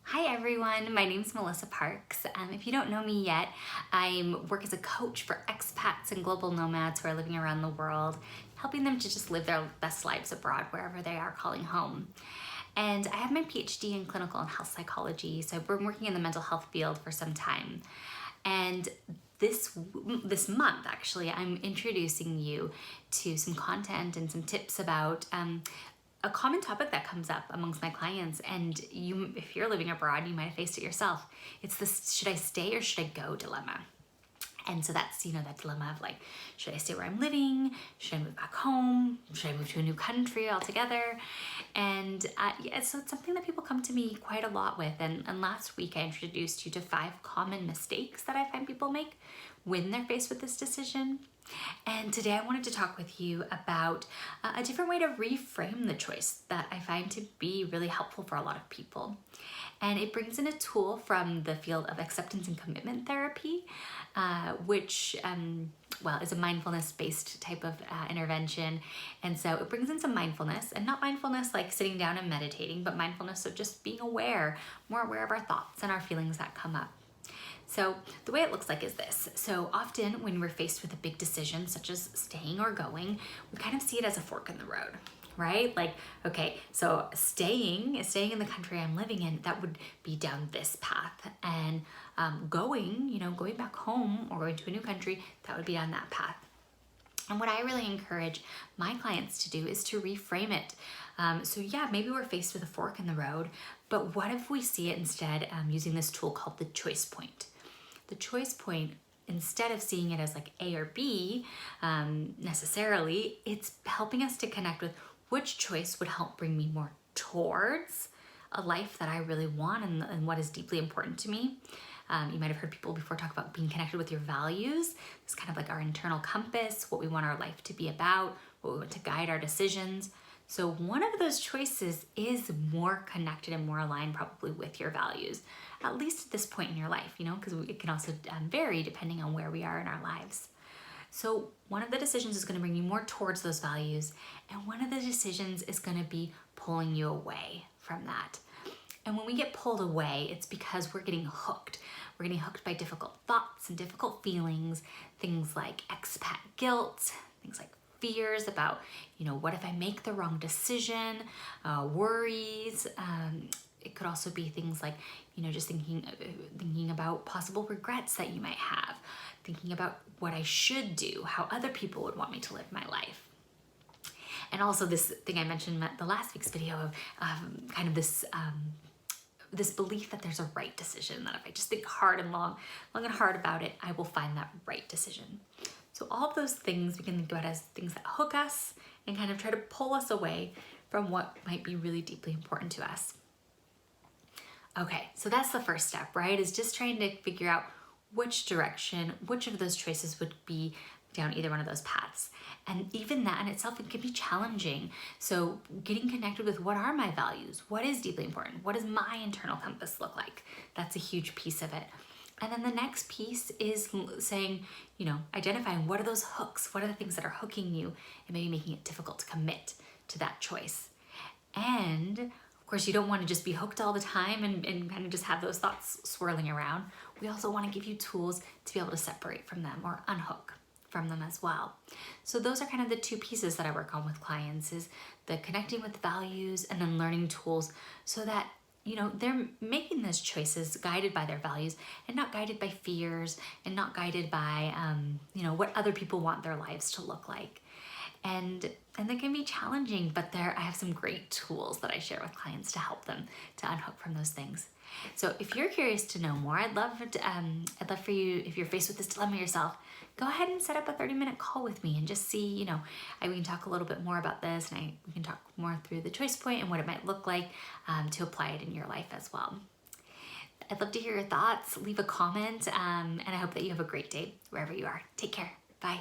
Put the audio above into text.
Hi everyone, my name's Melissa Parks. If you don't know me yet, I work as a coach for expats and global nomads who are living around the world, helping them to just live their best lives abroad wherever they are calling home. And I have my PhD in clinical and health psychology, so I've been working in the mental health field for some time. And this month, actually, I'm introducing you to some content and some tips about a common topic that comes up amongst my clients, and if you're living abroad, you might have faced it yourself. It's this should I stay or should I go dilemma. And so that's, that dilemma of like, should I stay where I'm living? Should I move back home? Should I move to a new country altogether? And yeah, so it's something that people come to me quite a lot with. And last week I introduced you to 5 common mistakes that I find people make when they're faced with this decision. And today I wanted to talk with you about a different way to reframe the choice that I find to be really helpful for a lot of people. And it brings in a tool from the field of acceptance and commitment therapy, which is a mindfulness-based type of intervention. And so it brings in some mindfulness, and not mindfulness like sitting down and meditating, but mindfulness of just being aware, more aware of our thoughts and our feelings that come up. So the way it looks like is this. So often when we're faced with a big decision, such as staying or going, we kind of see it as a fork in the road, right? Like, okay, so staying in the country I'm living in, that would be down this path. And going back home or going to a new country, that would be on that path. And what I really encourage my clients to do is to reframe it. So yeah, maybe we're faced with a fork in the road, but what if we see it instead using this tool called the choice point? The choice point, instead of seeing it as like A or B necessarily, it's helping us to connect with which choice would help bring me more towards a life that I really want and what is deeply important to me. You might have heard people before talk about being connected with your values. It's kind of like our internal compass, what we want our life to be about, what we want to guide our decisions. So one of those choices is more connected and more aligned probably with your values, at least at this point in your life, because it can also vary depending on where we are in our lives. So one of the decisions is going to bring you more towards those values, and one of the decisions is going to be pulling you away from that. And when we get pulled away, it's because we're getting hooked. We're getting hooked by difficult thoughts and difficult feelings, things like expat guilt, things like fears about, what if I make the wrong decision, worries. It could also be things like, just thinking about possible regrets that you might have, thinking about what I should do, how other people would want me to live my life. And also this thing I mentioned in the last week's video of kind of this belief that there's a right decision, that if I just think hard and long and hard about it, I will find that right decision. So all of those things we can think about as things that hook us and kind of try to pull us away from what might be really deeply important to us. Okay, so that's the first step, right? Is just trying to figure out which direction, which of those choices would be down either one of those paths. And even that in itself, it can be challenging. So getting connected with what are my values? What is deeply important? What does my internal compass look like? That's a huge piece of it. And then the next piece is saying, identifying what are those hooks? What are the things that are hooking you and maybe making it difficult to commit to that choice? And of course, you don't want to just be hooked all the time and kind of just have those thoughts swirling around. We also want to give you tools to be able to separate from them or unhook from them as well. So those are kind of the 2 pieces that I work on with clients, is the connecting with values and then learning tools so that they're making those choices guided by their values and not guided by fears and not guided by what other people want their lives to look like. And they can be challenging, but I have some great tools that I share with clients to help them to unhook from those things. So if you're curious to know more, I'd love for you, if you're faced with this dilemma yourself, go ahead and set up a 30-minute call with me and just see, we can talk a little bit more about this, and we can talk more through the choice point and what it might look like to apply it in your life as well. I'd love to hear your thoughts. Leave a comment, and I hope that you have a great day wherever you are. Take care. Bye.